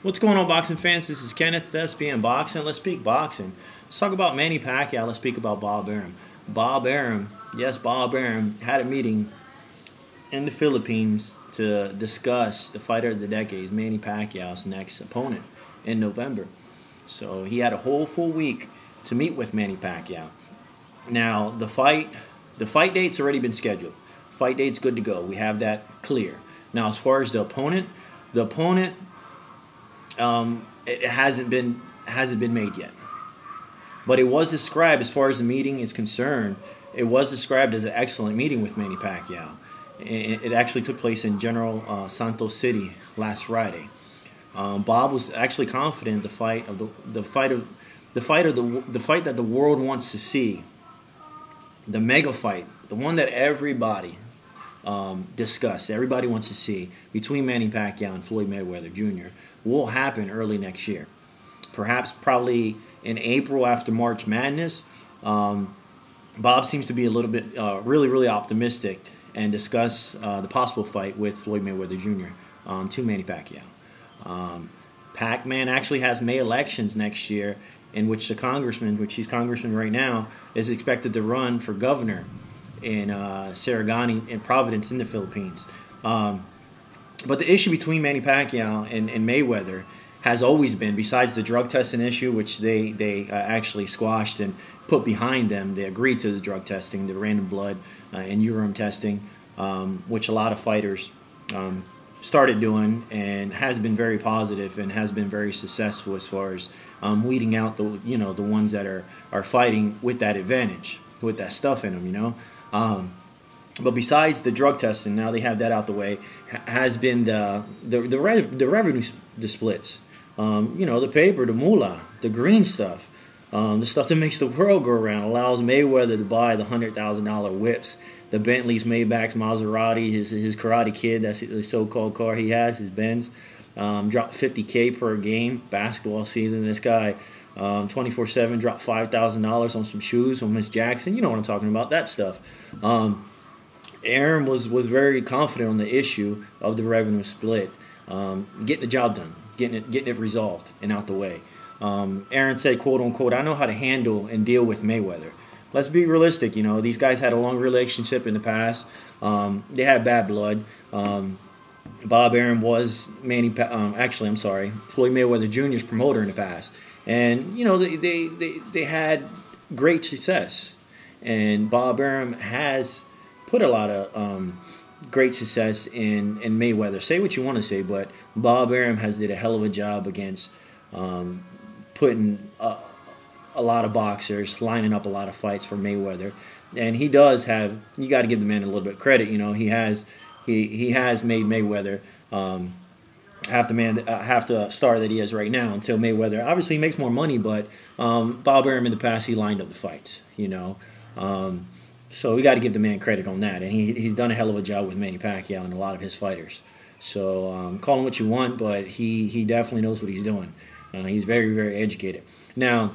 What's going on, boxing fans? This is Kenneth, SBN Boxing. Let's speak boxing. Let's talk about Manny Pacquiao. Let's speak about Bob Arum. Bob Arum, yes, Bob Arum had a meeting in the Philippines to discuss the fighter of the decade, Manny Pacquiao's next opponent in November. So he had a whole full week to meet with Manny Pacquiao. Now, the fight date's already been scheduled. Fight date's good to go. We have that clear. Now, as far as the opponent, it hasn't been made yet. But it was described, as far as the meeting is concerned, it was described as an excellent meeting with Manny Pacquiao. It actually took place in General Santos City last Friday. Bob was actually confident the fight that the world wants to see, the mega fight, the one that everybody discussed, everybody wants to see, between Manny Pacquiao and Floyd Mayweather Jr. will happen early next year. Perhaps probably in April after March Madness. Bob seems to be a little bit really optimistic and discuss the possible fight with Floyd Mayweather Jr. To Manny Pacquiao. Pacman actually has May elections next year, in which he's congressman right now, is expected to run for governor in Sarangani in Providence in the Philippines. But the issue between Manny Pacquiao and Mayweather has always been, besides the drug testing issue, which they actually squashed and put behind them. They agreed to the drug testing, the random blood and Arum testing, which a lot of fighters started doing, and has been very positive and has been very successful as far as weeding out the ones that are fighting with that advantage, with that stuff in them, But besides the drug testing, now they have that out the way, has been the revenue splits. The paper, the moolah, the green stuff, the stuff that makes the world go around, allows Mayweather to buy the $100,000 whips, the Bentleys, Maybachs, Maserati, his Karate Kid, that's the so-called car he has, his Benz, dropped $50K per game, basketball season. This guy, 24/7, dropped $5,000 on some shoes from Miss Jackson. You know what I'm talking about, that stuff. Arum was very confident on the issue of the revenue split, getting the job done, getting it resolved and out the way. Arum said, quote unquote, "I know how to handle and deal with Mayweather." Let's be realistic. These guys had a long relationship in the past. They had bad blood. Bob Arum was Floyd Mayweather Jr.'s promoter in the past, and they had great success. And Bob Arum has put a lot of great success in Mayweather. Say what you want to say, but Bob Arum has did a hell of a job against putting a lot of boxers, lining up a lot of fights for Mayweather. And he does have, you got to give the man a little bit of credit. He has made Mayweather half the star that he is right now, until Mayweather obviously makes more money, but Bob Arum in the past, he lined up the fights, so we got to give the man credit on that, and he's done a hell of a job with Manny Pacquiao and a lot of his fighters. So call him what you want, but he definitely knows what he's doing. He's very educated. Now,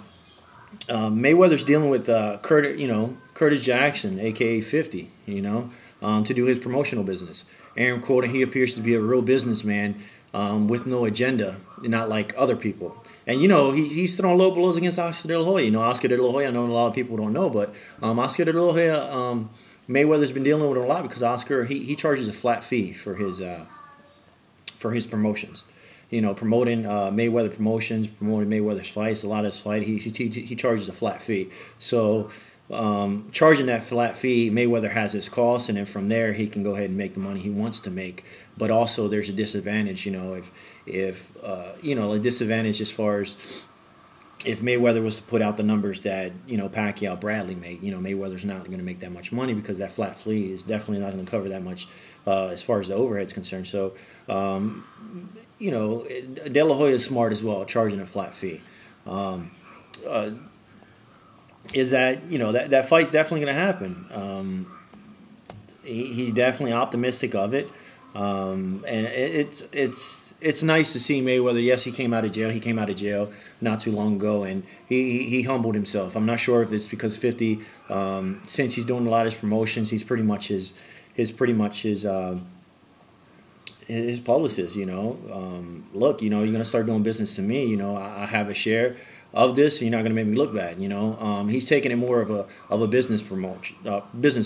Mayweather's dealing with Curtis Jackson, aka 50, to do his promotional business. Arum quoted, "He appears to be a real businessman with no agenda, not like other people." And he's throwing low blows against Oscar De La Hoya. Oscar De La Hoya, I know a lot of people don't know, but Oscar De La Hoya, Mayweather's been dealing with him a lot because Oscar he charges a flat fee for his promotions. Promoting Mayweather promotions, promoting Mayweather's fights, a lot of his fight, he charges a flat fee. So charging that flat fee, Mayweather has his costs, and then from there he can go ahead and make the money he wants to make. But also there's a disadvantage, if a disadvantage as far as if Mayweather was to put out the numbers that Pacquiao, Bradley made, Mayweather's not going to make that much money because that flat fee is definitely not going to cover that much as far as the overhead's concerned. So De La Hoya is smart as well, charging a flat fee. Is that that fight's definitely going to happen. He's definitely optimistic of it, and it's nice to see Mayweather. Yes, he came out of jail. He came out of jail not too long ago, and he humbled himself. I'm not sure if it's because 50, since he's doing a lot of his promotions, he's pretty much pretty much his publicist, look, you're going to start doing business to me. I have a share of this. And you're not going to make me look bad. He's taking it more of a business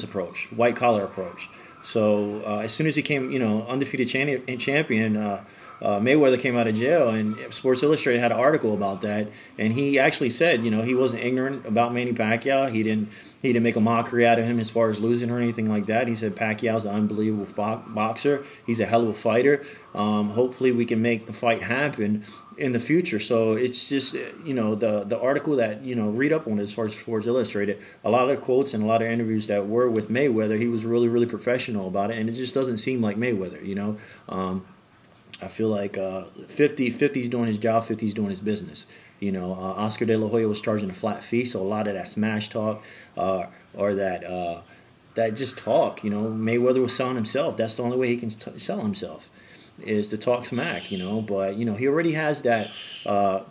approach, white collar approach. So as soon as he came, undefeated champion, Mayweather came out of jail, and Sports Illustrated had an article about that, and he actually said, he wasn't ignorant about Manny Pacquiao. He didn't make a mockery out of him as far as losing or anything like that. He said Pacquiao's an unbelievable boxer. He's a hell of a fighter. Hopefully we can make the fight happen in the future. So it's just, the article that, read up on it as far as Sports Illustrated, a lot of quotes and a lot of interviews that were with Mayweather, he was really, really professional about it, and it just doesn't seem like Mayweather, I feel like 50's doing his job, 50's doing his business. Oscar De La Hoya was charging a flat fee, so a lot of that smash talk or that just talk, Mayweather was selling himself. That's the only way he can sell himself, is to talk smack, But, he already has that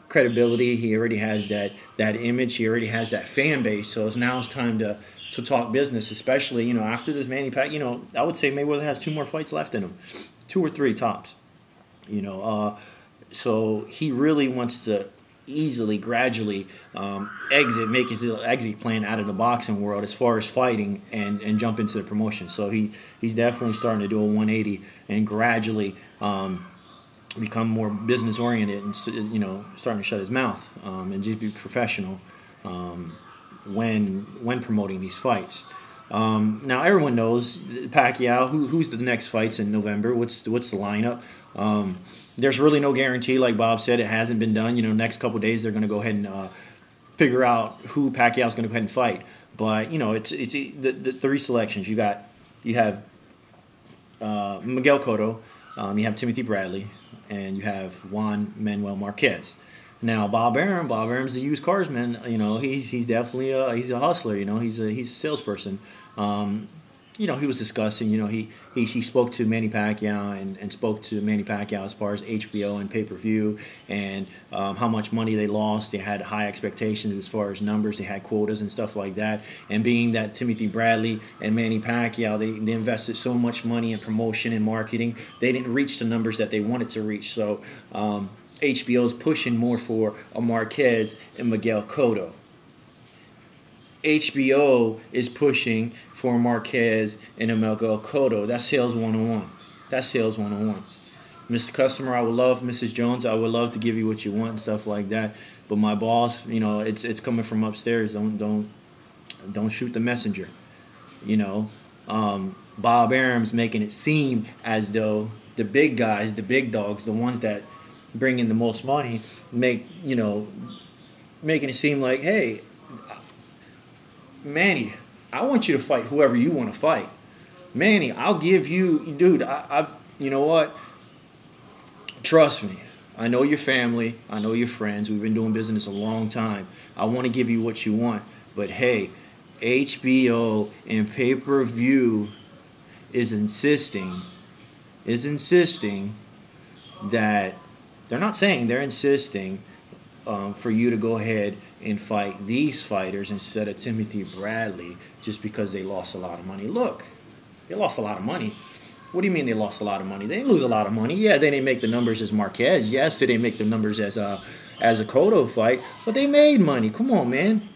credibility. He already has that image. He already has that fan base. So now it's time to talk business, especially, after this Manny Pacquiao. I would say Mayweather has 2 more fights left in him, 2 or 3 tops. So he really wants to easily, gradually make his little exit plan out of the boxing world as far as fighting and jump into the promotion. So he's definitely starting to do a 180 and gradually become more business oriented and starting to shut his mouth and just be professional when promoting these fights. Now everyone knows Pacquiao. Who's the next fights in November? What's the lineup? There's really no guarantee, like Bob said. It hasn't been done. Next couple of days they're going to go ahead and figure out who Pacquiao's going to go ahead and fight. But it's the 3 selections. You have Miguel Cotto, you have Timothy Bradley, and you have Juan Manuel Marquez. Now Bob Arum's a used cars man. He's definitely he's a hustler. He's a salesperson. He was discussing. He spoke to Manny Pacquiao and spoke to Manny Pacquiao as far as HBO and pay-per-view and how much money they lost. They had high expectations as far as numbers. They had quotas and stuff like that. And being that Timothy Bradley and Manny Pacquiao, they invested so much money in promotion and marketing, they didn't reach the numbers that they wanted to reach. So HBO's pushing more for a Marquez and Miguel Cotto. HBO is pushing for Marquez and a Miguel Cotto. That's sales 101. That's sales 101. Mr. Customer, I would love, Mrs. Jones, I would love to give you what you want and stuff like that. But my boss, it's coming from upstairs. Don't shoot the messenger. Bob Arum's making it seem as though the big guys, the big dogs, the ones that bring in the most money, making it seem like, hey, Manny, I want you to fight whoever you want to fight. Manny, I'll give you, dude, you know what? Trust me. I know your family. I know your friends. We've been doing business a long time. I want to give you what you want. But hey, HBO and pay-per-view is insisting that, they're not saying, they're insisting for you to go ahead and fight these fighters instead of Timothy Bradley just because they lost a lot of money. Look, they lost a lot of money. What do you mean they lost a lot of money? They didn't lose a lot of money. Yeah, they didn't make the numbers as Marquez. Yes, they didn't make the numbers as a Cotto fight, but they made money. Come on, man.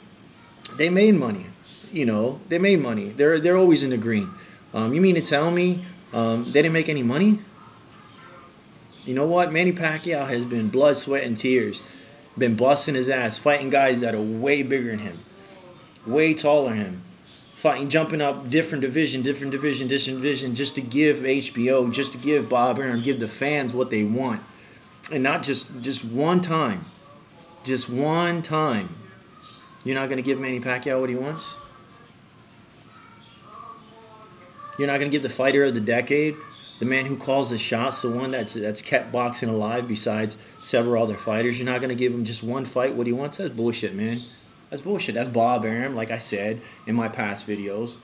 They made money. They made money. They're always in the green. You mean to tell me they didn't make any money? You know what? Manny Pacquiao has been blood, sweat, and tears. Been busting his ass, fighting guys that are way bigger than him, way taller than him, fighting, jumping up different division, just to give HBO, just to give Bob Arum, give the fans what they want, and not just one time, just one time. You're not going to give Manny Pacquiao what he wants? You're not going to give the fighter of the decade, the man who calls the shots, the one that's kept boxing alive besides several other fighters, you're not going to give him just one fight what he wants? That's bullshit, man. That's bullshit. That's Bob Arum, like I said in my past videos.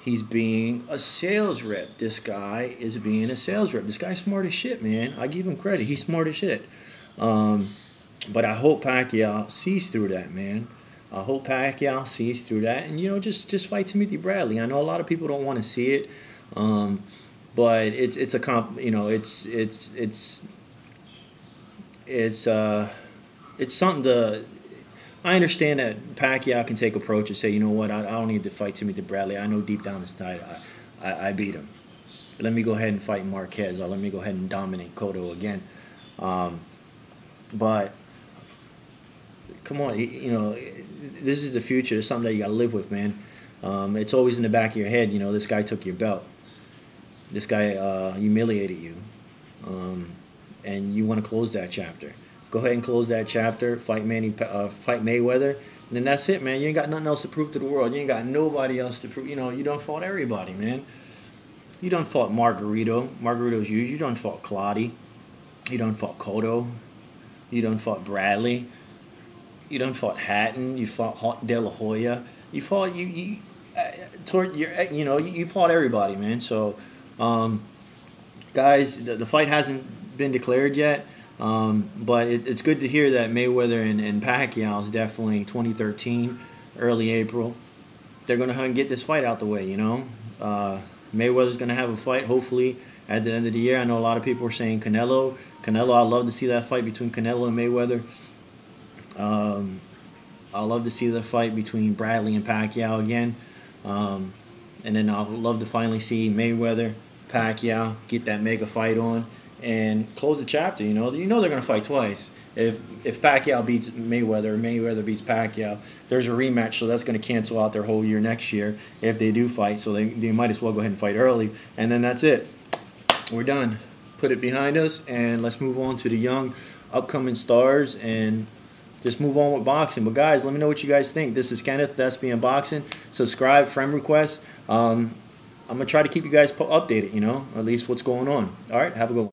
He's being a sales rep. This guy is being a sales rep. This guy's smart as shit, man. I give him credit. He's smart as shit. But I hope Pacquiao sees through that, man. I hope Pacquiao sees through that. And, just fight Timothy Bradley. I know a lot of people don't want to see it. But it's a it's something to. I understand that Pacquiao can take approach and say, you know what, I don't need to fight Timothy Bradley. I know deep down inside I beat him. Let me go ahead and fight Marquez, or let me go ahead and dominate Cotto again. But come on, this is the future. It's something that you got to live with, man. It's always in the back of your head. This guy took your belt. This guy humiliated you, and you want to close that chapter. Go ahead and close that chapter. Fight Manny, fight Mayweather, and then that's it, man. You ain't got nothing else to prove to the world. You ain't got nobody else to prove. You done fought everybody, man. You done fought Margarito's huge. You done fought Claudio. You done fought Cotto. You done fought Bradley. You done fought Hatton. You fought De La Hoya. You fought you fought everybody, man. So, guys, the fight hasn't been declared yet. But it's good to hear that Mayweather and Pacquiao is definitely 2013, early April. They're going to get this fight out the way, Mayweather's going to have a fight, hopefully, at the end of the year. I know a lot of people are saying Canelo. I'd love to see that fight between Canelo and Mayweather. I'd love to see the fight between Bradley and Pacquiao again. And then I'd love to finally see Mayweather, Pacquiao, get that mega fight on and close the chapter. They're going to fight twice. If Pacquiao beats Mayweather or Mayweather beats Pacquiao, there's a rematch, so that's going to cancel out their whole year next year if they do fight. So they might as well go ahead and fight early, and then that's it. We're done. Put it behind us, and let's move on to the young, upcoming stars, and just move on with boxing. But guys, let me know what you guys think. This is Kenneth, That's Being Boxing. Subscribe, friend request. I'm going to try to keep you guys updated, or at least what's going on. All right, have a good one.